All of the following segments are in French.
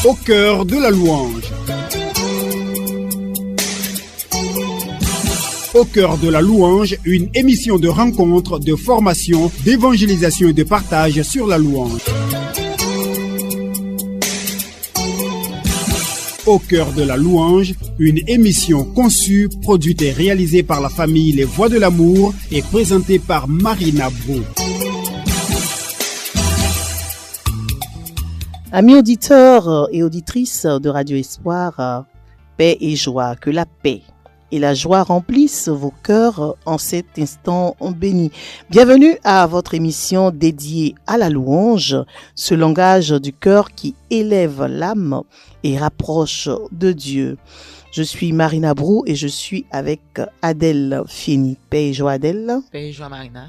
Au cœur de la louange. Au cœur de la louange, une émission de rencontre, de formation, d'évangélisation et de partage sur la louange. Au cœur de la louange, une émission conçue, produite et réalisée par la famille Les Voix de l'Amour et présentée par Marina Brou. Amis auditeurs et auditrices de Radio Espoir, paix et joie, que la paix et la joie remplissent vos cœurs en cet instant béni. Bienvenue à votre émission dédiée à la louange, ce langage du cœur qui élève l'âme et rapproche de Dieu. Je suis Marina Brou et je suis avec Adèle Fini. Paix et joie Adèle. Paix et joie Marina.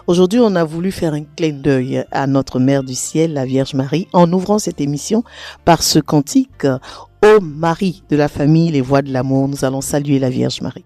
Aujourd'hui, on a voulu faire un clin d'œil à notre Mère du Ciel, la Vierge Marie, en ouvrant cette émission par ce cantique « Ô Marie de la famille, les voix de l'amour ». Nous allons saluer la Vierge Marie.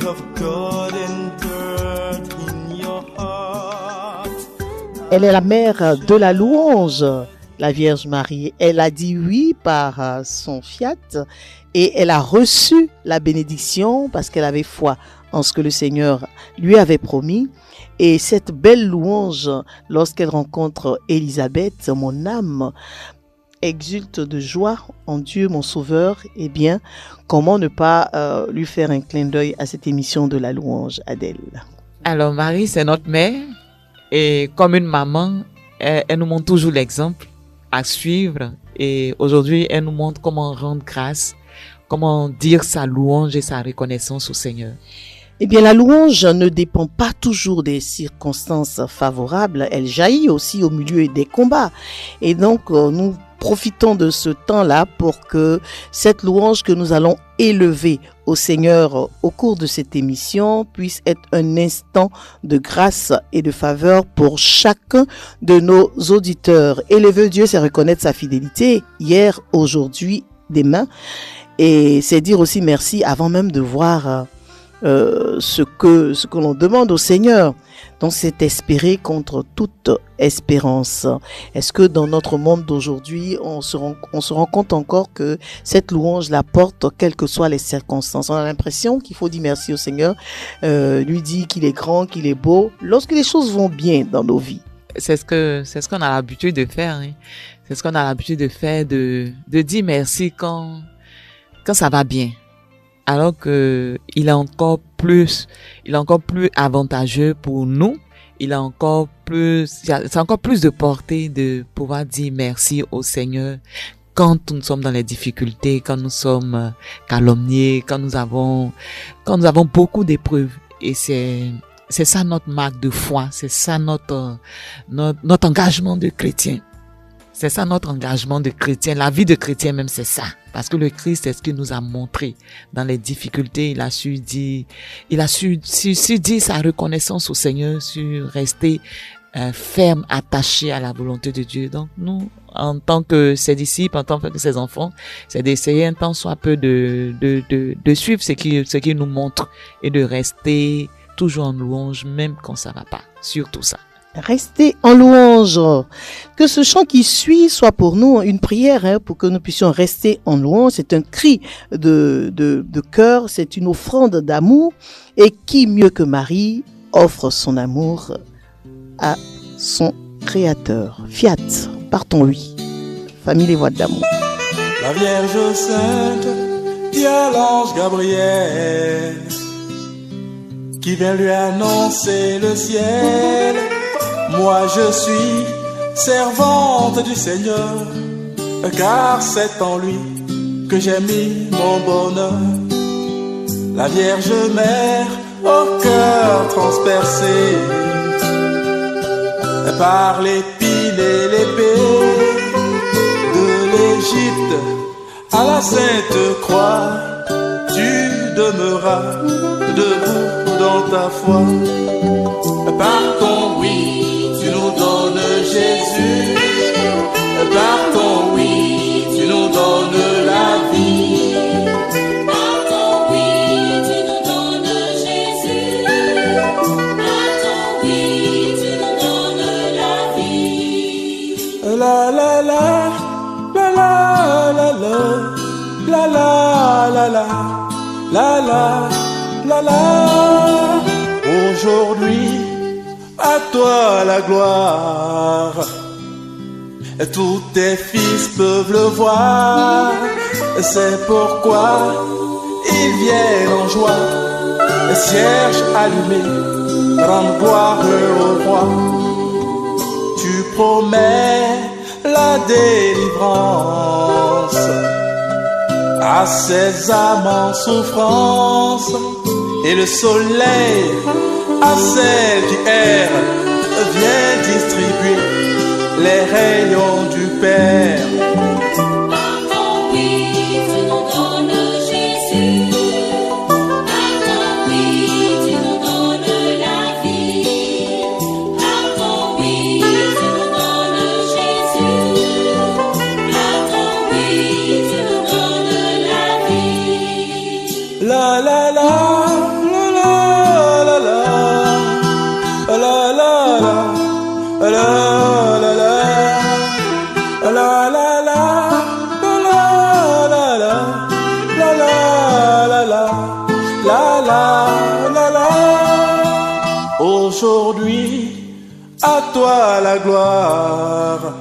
of God and bird in your heart. Elle est la mère de la louange, la Vierge Marie. Elle a dit oui par son fiat et elle a reçu la bénédiction parce qu'elle avait foi en ce que le Seigneur lui avait promis. Et cette belle louange, lorsqu'elle rencontre Élisabeth, mon âme exulte de joie en Dieu, mon Sauveur. Eh bien, comment ne pas lui faire un clin d'œil à cette émission de la louange, Adèle? Alors, Marie, c'est notre mère. Et comme une maman, elle nous montre toujours l'exemple à suivre. Et aujourd'hui, elle nous montre comment rendre grâce, comment dire sa louange et sa reconnaissance au Seigneur. Eh bien, la louange ne dépend pas toujours des circonstances favorables. Elle jaillit aussi au milieu des combats. Et donc, nous profitons de ce temps-là pour que cette louange que nous allons élever au Seigneur au cours de cette émission puisse être un instant de grâce et de faveur pour chacun de nos auditeurs. Élever Dieu, c'est reconnaître sa fidélité hier, aujourd'hui, demain. Et c'est dire aussi merci avant même de voir ce que l'on demande au Seigneur. Donc c'est espérer contre toute espérance. Est-ce que dans notre monde d'aujourd'hui, on se rend compte encore que cette louange la porte quelles que soient les circonstances? On a l'impression qu'il faut dire merci au Seigneur, lui dire qu'il est grand, qu'il est beau, lorsque les choses vont bien dans nos vies. C'est ce qu'on a l'habitude de faire. Hein. C'est ce qu'on a l'habitude de faire, de dire merci quand ça va bien. Alors que il est encore plus avantageux pour nous. C'est encore plus de portée de pouvoir dire merci au Seigneur quand nous sommes dans les difficultés, quand nous sommes calomniés, quand nous avons beaucoup d'épreuves. Et c'est ça notre marque de foi, c'est ça notre engagement de chrétien. C'est ça notre engagement de chrétien. La vie de chrétien même, c'est ça. Parce que le Christ, c'est ce qu'il nous a montré. Dans les difficultés, il a su dire sa reconnaissance au Seigneur, su rester ferme, attaché à la volonté de Dieu. Donc nous, en tant que ses disciples, en tant que ses enfants, c'est d'essayer un temps soit peu de suivre ce qu'il nous montre et de rester toujours en louange, même quand ça va pas. Surtout ça. Restez en louange. Que ce chant qui suit soit pour nous une prière pour que nous puissions rester en louange. C'est un cri de cœur, c'est une offrande d'amour. Et qui mieux que Marie offre son amour à son Créateur. Fiat, partons oui. Famille Les Voix de l'amour. La Vierge Sainte dit à l'ange Gabriel qui vient lui annoncer le ciel. Moi je suis servante du Seigneur, car c'est en lui que j'ai mis mon bonheur. La Vierge Mère au cœur transpercé par l'épine et l'épée, de l'Égypte à la Sainte Croix, tu demeuras debout dans ta foi. Par ton oui, tu nous donnes Jésus. Par ton oui, tu nous donnes la vie. Par ton oui, tu nous donnes Jésus. Par ton oui, tu nous donnes la vie. La la la, la la la la, la la la la, la la la la. Aujourd'hui, à toi la gloire. Tous tes fils peuvent le voir. C'est pourquoi ils viennent en joie. Cierge allumé, rendre gloire au roi. Tu promets la délivrance à ces âmes en souffrance, et le soleil à celles qui errent vient distribuer les rayons du Père. Par ton oui, tu nous donnes Jésus. Par ton oui, tu nous donnes la vie. Par ton oui, tu nous donnes Jésus. Par ton oui, tu nous donnes la vie. La la la, la La la la la. Aujourd'hui, à toi la gloire.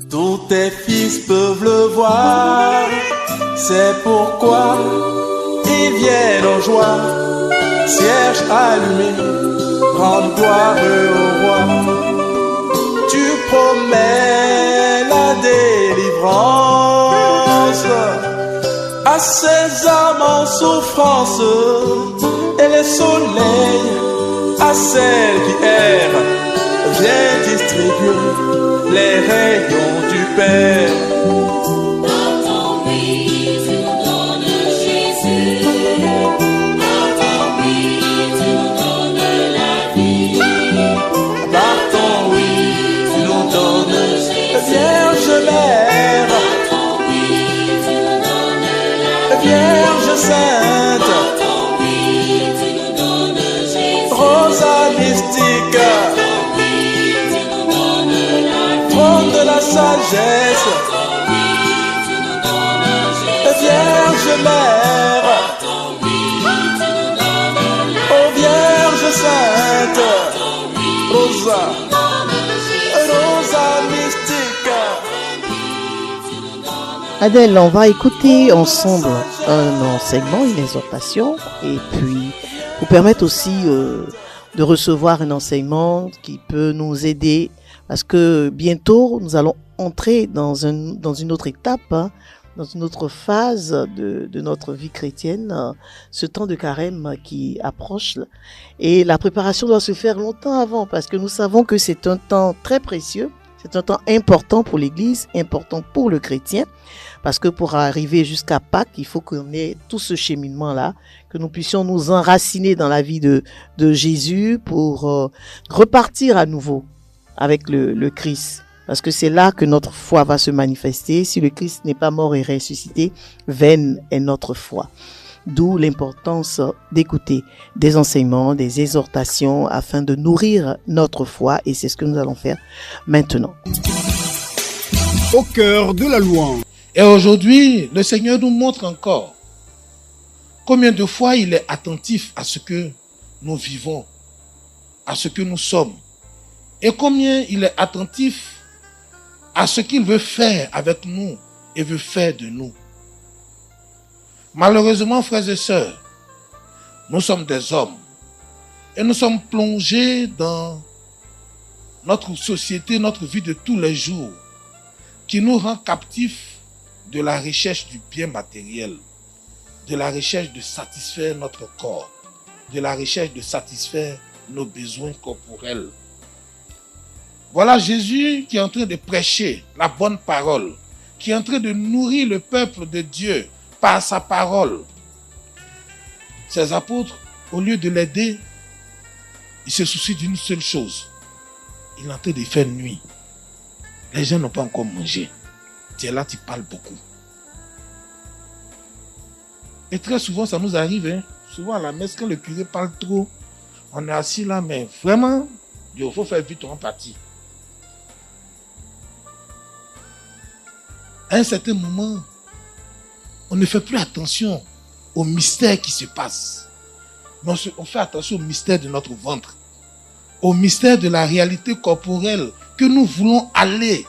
Tous tes fils peuvent le voir. C'est pourquoi ils viennent en joie. Cierge allumé, rendre gloire au roi. Tu promets la délivrance à ces âmes en souffrance, et le soleil à celles qui errent. Viens distribuer les rayons du Père. Par ton oui, tu nous donnes Jésus. Par ton oui, tu nous donnes la vie. Par ton oui, tu nous donnes Vierge Mère. Par ton oui, tu nous donnes la vie. Vierge Sainte. Par ton oui, tu nous donnes Jésus. Rosa mystique. Par ton oui, tu nous donnes la vie. Trône de la sagesse. Par ton oui, tu nous donnes Jésus. Vierge Mère. Par ton oui, tu nous donnes la vie. Ô Vierge Sainte. Rosa. Rosa mystique. Adèle, on va écouter ensemble un enseignement, une exhortation, et puis vous permettre aussi de recevoir un enseignement qui peut nous aider, parce que bientôt nous allons entrer dans une autre étape, hein, dans une autre phase de notre vie chrétienne, ce temps de carême qui approche, et la préparation doit se faire longtemps avant, parce que nous savons que c'est un temps très précieux, c'est un temps important pour l'Église, important pour le chrétien, parce que pour arriver jusqu'à Pâques, il faut qu'on ait tout ce cheminement-là, que nous puissions nous enraciner dans la vie de Jésus pour repartir à nouveau avec le Christ. Parce que c'est là que notre foi va se manifester. Si le Christ n'est pas mort et ressuscité, vaine est notre foi. D'où l'importance d'écouter des enseignements, des exhortations afin de nourrir notre foi, et c'est ce que nous allons faire maintenant. Au cœur de la louange. Et aujourd'hui, le Seigneur nous montre encore combien de fois il est attentif à ce que nous vivons, à ce que nous sommes, et combien il est attentif à ce qu'il veut faire avec nous et veut faire de nous. Malheureusement, frères et sœurs, nous sommes des hommes et nous sommes plongés dans notre société, notre vie de tous les jours, qui nous rend captifs de la recherche du bien matériel, de la recherche de satisfaire notre corps, de la recherche de satisfaire nos besoins corporels. Voilà Jésus qui est en train de prêcher la bonne parole, qui est en train de nourrir le peuple de Dieu par sa parole. Ses apôtres, au lieu de l'aider, ils se soucient d'une seule chose. Il est en train de faire nuit. Les gens n'ont pas encore mangé. Tu es là, tu parles beaucoup. Et très souvent, ça nous arrive. Hein? Souvent à la messe, quand le curé parle trop, on est assis là, mais vraiment, il faut faire vite, on partit. À un certain moment, on ne fait plus attention au mystère qui se passe. Mais on fait attention au mystère de notre ventre, au mystère de la réalité corporelle que nous voulons aller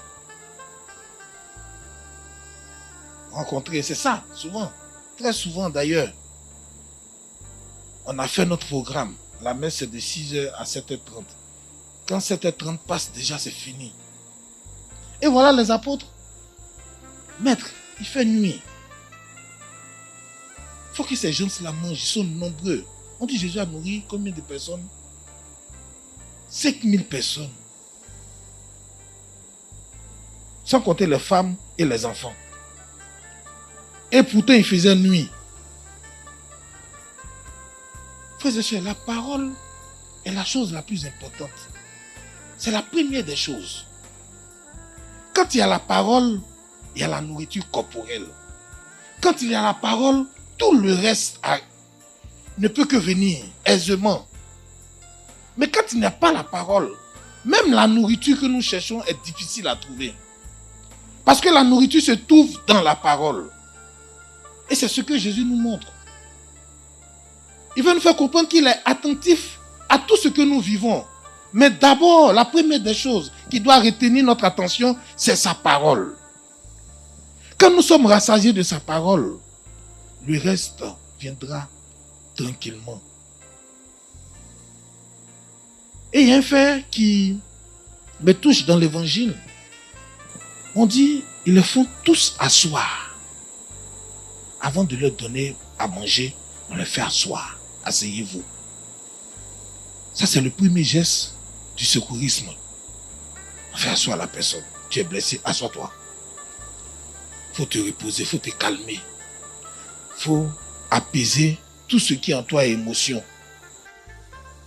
rencontrer. C'est ça, souvent, très souvent d'ailleurs. On a fait notre programme. La messe c'est de 6h à 7h30. Quand 7h30 passe, déjà c'est fini. Et voilà les apôtres. Maître, il fait nuit. Il faut que ces gens-là mangent, ils sont nombreux. On dit Jésus a nourri combien de personnes? 5000 personnes. Sans compter les femmes et les enfants. Et pourtant il faisait nuit. Frères et sœurs, la parole est la chose la plus importante. C'est la première des choses. Quand il y a la parole, il y a la nourriture corporelle. Quand il y a la parole, tout le reste ne peut que venir aisément. Mais quand il n'y a pas la parole, même la nourriture que nous cherchons est difficile à trouver. Parce que la nourriture se trouve dans la parole. Et c'est ce que Jésus nous montre. Il veut nous faire comprendre qu'il est attentif à tout ce que nous vivons. Mais d'abord, la première des choses qui doit retenir notre attention, c'est sa parole. Quand nous sommes rassasiés de sa parole, le reste viendra tranquillement. Et il y a un fait qui me touche dans l'évangile. On dit, ils les font tous asseoir. Avant de leur donner à manger, on les fait asseoir. Asseyez-vous. Ça, c'est le premier geste du secourisme. On fait asseoir la personne. Tu es blessé, assois-toi. Il faut te reposer, il faut te calmer. Il faut apaiser tout ce qui en toi est émotion.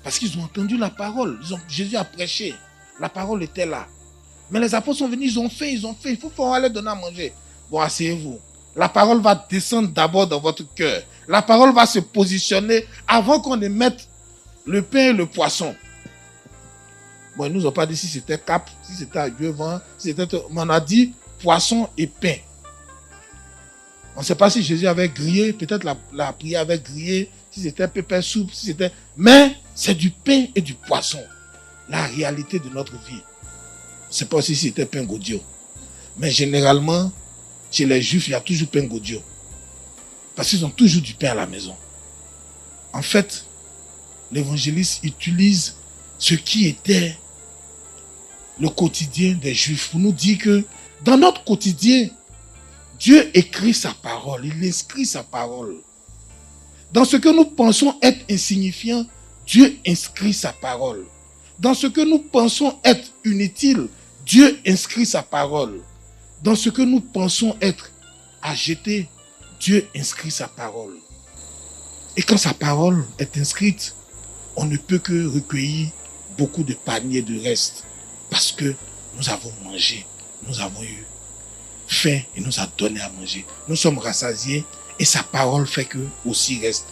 Parce qu'ils ont entendu la parole. Jésus a prêché. La parole était là. Mais les apôtres sont venus, ils ont fait. Il faut aller donner à manger. Bon, asseyez-vous. La parole va descendre d'abord dans votre cœur. La parole va se positionner avant qu'on ne mette le pain et le poisson. Bon, ils nous ont pas dit si c'était cap, si c'était à Dieu vent, si c'était... Mais on a dit poisson et pain. On ne sait pas si Jésus avait grillé, peut-être la prière avait grillé, si c'était pépin soupe, si c'était... Mais c'est du pain et du poisson. La réalité de notre vie. On ne sait pas aussi si c'était pain godio. Mais généralement, chez les Juifs, il y a toujours pain godio. Parce qu'ils ont toujours du pain à la maison. En fait, l'évangéliste utilise ce qui était le quotidien des Juifs pour nous dire que dans notre quotidien, Dieu écrit sa parole, il inscrit sa parole. Dans ce que nous pensons être insignifiant, Dieu inscrit sa parole. Dans ce que nous pensons être inutile, Dieu inscrit sa parole. Dans ce que nous pensons être à jeter, Dieu inscrit sa parole. Et quand sa parole est inscrite, on ne peut que recueillir beaucoup de paniers de reste. Parce que nous avons mangé, nous avons eu faim, il nous a donné à manger. Nous sommes rassasiés et sa parole fait que aussi reste.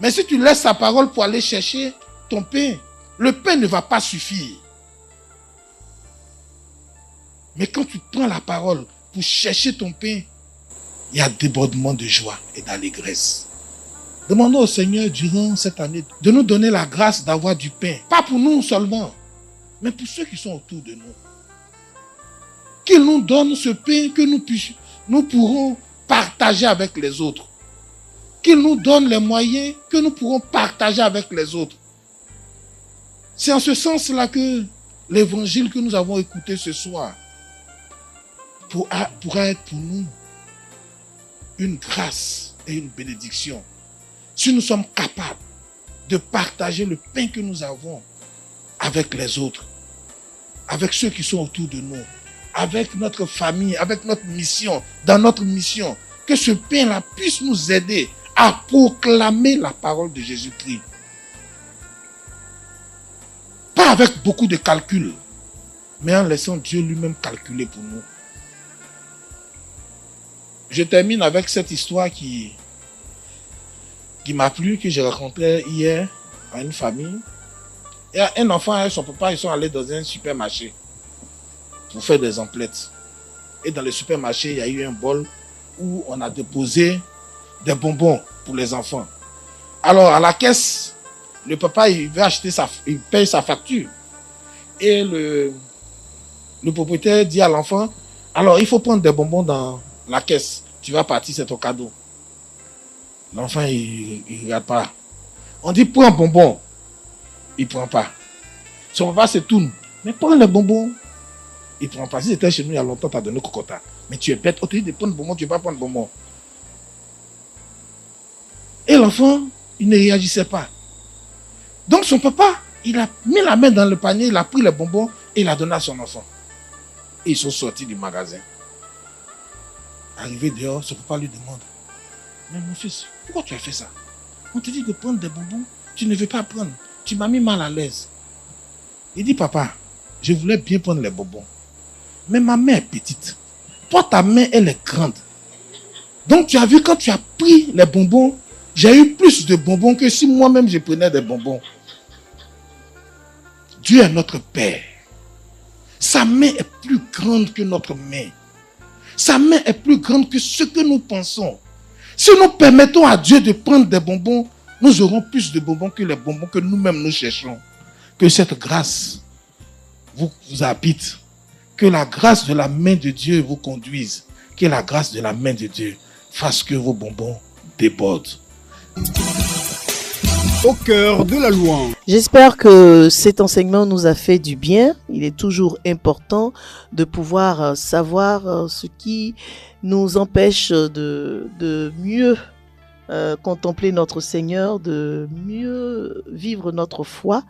Mais si tu laisses sa parole pour aller chercher ton pain, le pain ne va pas suffire. Mais quand tu prends la parole pour chercher ton pain, il y a débordement de joie et d'allégresse. Demandons au Seigneur durant cette année de nous donner la grâce d'avoir du pain. Pas pour nous seulement, mais pour ceux qui sont autour de nous. Qu'il nous donne ce pain que nous pourrons partager avec les autres. Qu'il nous donne les moyens que nous pourrons partager avec les autres. C'est en ce sens-là que l'évangile que nous avons écouté ce soir pourra être pour nous une grâce et une bénédiction. Si nous sommes capables de partager le pain que nous avons avec les autres, avec ceux qui sont autour de nous, avec notre famille, avec notre mission, dans notre mission, que ce pain-là puisse nous aider à proclamer la parole de Jésus-Christ. Pas avec beaucoup de calculs, mais en laissant Dieu lui-même calculer pour nous. Je termine avec cette histoire qui m'a plu, que j'ai rencontrée hier à une famille. Il y a un enfant et son papa, ils sont allés dans un supermarché pour faire des emplettes. Et dans le supermarché, il y a eu un bol où on a déposé des bonbons pour les enfants. Alors, à la caisse, le papa, il veut acheter il paye sa facture. Et le propriétaire dit à l'enfant, alors, il faut prendre des bonbons dans la caisse. Tu vas partir, c'est ton cadeau. L'enfant, il regarde pas. On dit, prends un bonbon. Il prend pas. Son papa se tourne. Mais prends les bonbons. Il prend pas. Si c'était chez nous il y a longtemps, tu as donné cocotta. Mais tu es bête. On te dit de prendre bonbon, tu ne vas pas prendre bonbon. Et l'enfant, il ne réagissait pas. Donc son papa, il a mis la main dans le panier, il a pris les bonbons et il a donné à son enfant. Et ils sont sortis du magasin. Arrivé dehors, son papa lui demande, mais mon fils, pourquoi tu as fait ça? On te dit de prendre des bonbons, tu ne veux pas prendre. Tu m'as mis mal à l'aise. Il dit, papa, je voulais bien prendre les bonbons. Mais ma main est petite. Toi, ta main, elle est grande. Donc, tu as vu, quand tu as pris les bonbons, j'ai eu plus de bonbons que si moi-même je prenais des bonbons. Dieu est notre Père. Sa main est plus grande que notre main. Sa main est plus grande que ce que nous pensons. Si nous permettons à Dieu de prendre des bonbons, nous aurons plus de bonbons que les bonbons que nous-mêmes nous cherchons. Que cette grâce vous habite. Que la grâce de la main de Dieu vous conduise. Que la grâce de la main de Dieu fasse que vos bonbons débordent. Au cœur de la louange. J'espère que cet enseignement nous a fait du bien. Il est toujours important de pouvoir savoir ce qui nous empêche de mieux contempler notre Seigneur, de mieux vivre notre foi,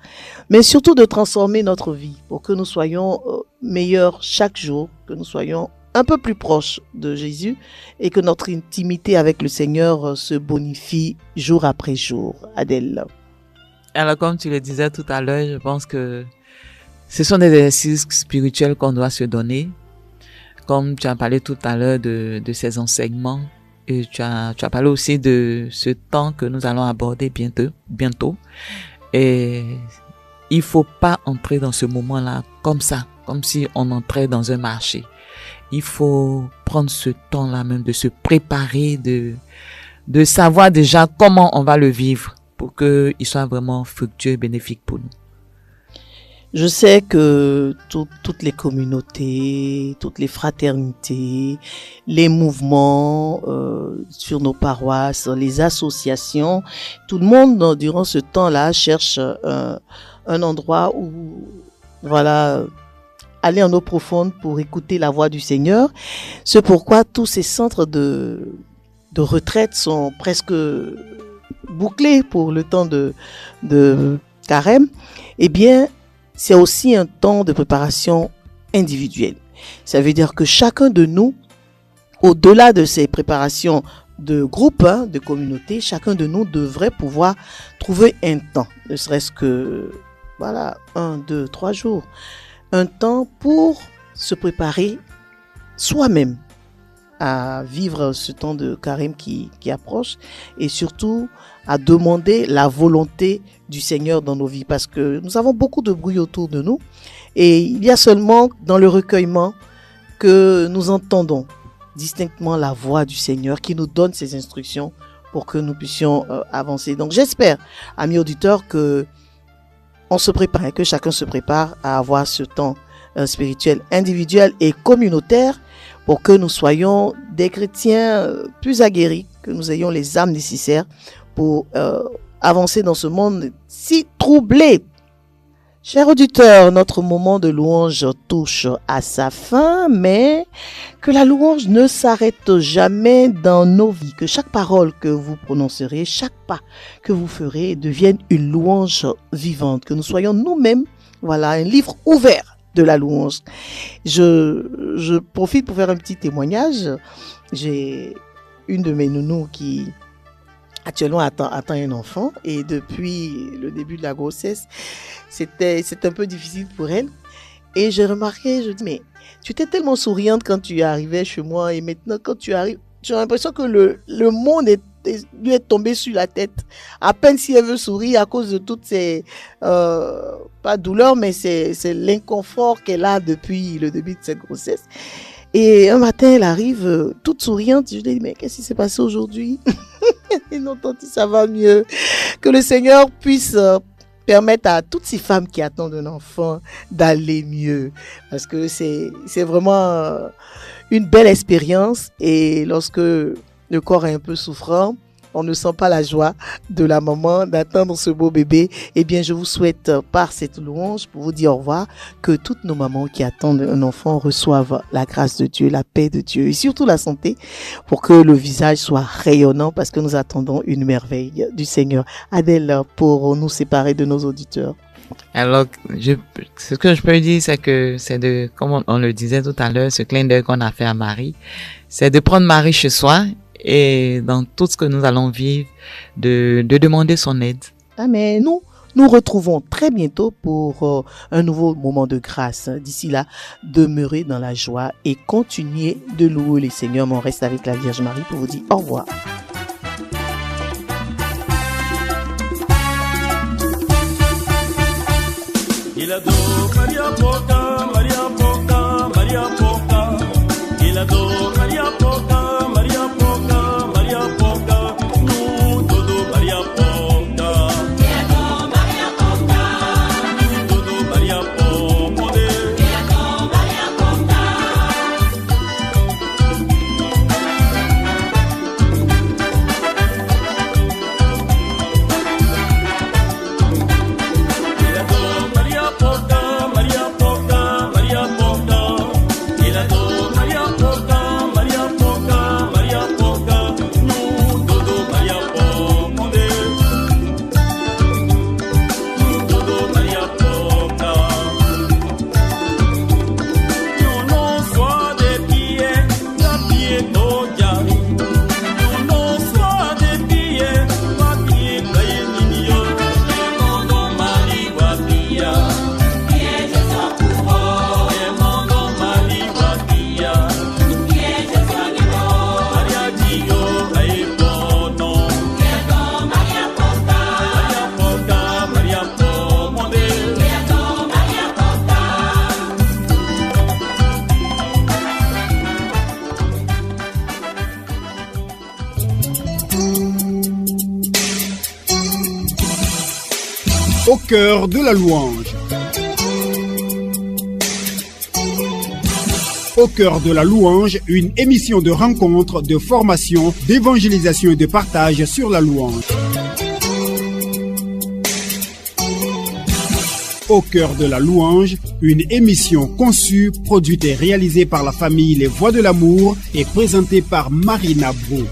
mais surtout de transformer notre vie pour que nous soyons meilleurs chaque jour, que nous soyons un peu plus proches de Jésus et que notre intimité avec le Seigneur se bonifie jour après jour. Adèle. Alors, comme tu le disais tout à l'heure, je pense que ce sont des exercices spirituels qu'on doit se donner. Comme tu as parlé tout à l'heure de ces enseignements, et tu as parlé aussi de ce temps que nous allons aborder bientôt. Et il faut pas entrer dans ce moment-là comme ça, comme si on entrait dans un marché. Il faut prendre ce temps-là même de se préparer, de savoir déjà comment on va le vivre pour qu'il soit vraiment fructueux et bénéfique pour nous. Je sais que toutes les communautés, toutes les fraternités, les mouvements sur nos paroisses, les associations, tout le monde durant ce temps-là cherche un endroit où, voilà, aller en eau profonde pour écouter la voix du Seigneur. C'est pourquoi tous ces centres de retraite sont presque bouclés pour le temps de carême. Eh bien, c'est aussi un temps de préparation individuelle. Ça veut dire que chacun de nous, au-delà de ces préparations de groupe, de communauté, chacun de nous devrait pouvoir trouver un temps, ne serait-ce que, 1, 2, 3 jours, un temps pour se préparer soi-même à vivre ce temps de carême qui approche et surtout à demander la volonté du Seigneur dans nos vies parce que nous avons beaucoup de bruit autour de nous et il y a seulement dans le recueillement que nous entendons distinctement la voix du Seigneur qui nous donne ses instructions pour que nous puissions avancer. Donc j'espère, amis auditeurs, que on se prépare, que chacun se prépare à avoir ce temps spirituel individuel et communautaire pour que nous soyons des chrétiens plus aguerris, que nous ayons les âmes nécessaires pour avancer dans ce monde si troublé. Chers auditeurs, notre moment de louange touche à sa fin, mais que la louange ne s'arrête jamais dans nos vies, que chaque parole que vous prononcerez, chaque pas que vous ferez devienne une louange vivante, que nous soyons nous-mêmes, un livre ouvert de la louange. Je profite pour faire un petit témoignage. J'ai une de mes nounous qui actuellement attend un enfant et depuis le début de la grossesse, c'est un peu difficile pour elle. Et j'ai remarqué, je dis, mais tu étais tellement souriante quand tu arrivais chez moi et maintenant quand tu arrives, j'ai l'impression que le monde lui est tombé sur la tête. À peine si elle veut sourire à cause de toutes ces, pas douleurs, mais c'est l'inconfort qu'elle a depuis le début de cette grossesse. Et un matin, elle arrive toute souriante. Je lui dis, mais qu'est-ce qui s'est passé aujourd'hui? Et non, tante, ça va mieux. Que le Seigneur puisse permettre à toutes ces femmes qui attendent un enfant d'aller mieux. Parce que c'est vraiment une belle expérience. Et lorsque le corps est un peu souffrant, on ne sent pas la joie de la maman d'attendre ce beau bébé. Eh bien, je vous souhaite par cette louange pour vous dire au revoir que toutes nos mamans qui attendent un enfant reçoivent la grâce de Dieu, la paix de Dieu et surtout la santé pour que le visage soit rayonnant parce que nous attendons une merveille du Seigneur. Adèle, pour nous séparer de nos auditeurs. Alors, ce que je peux dire, c'est que comme on le disait tout à l'heure, ce clin d'œil qu'on a fait à Marie, c'est de prendre Marie chez soi et dans tout ce que nous allons vivre, de demander son aide. Amen. Nous retrouvons très bientôt pour un nouveau moment de grâce. D'ici là, demeurez dans la joie et continuez de louer les Seigneurs. On reste avec la Vierge Marie pour vous dire au revoir. Au cœur de la louange. Au cœur de la louange, une émission de rencontre, de formation, d'évangélisation et de partage sur la louange. Au cœur de la louange, une émission conçue, produite et réalisée par la famille Les Voix de l'amour et présentée par Marina Brou.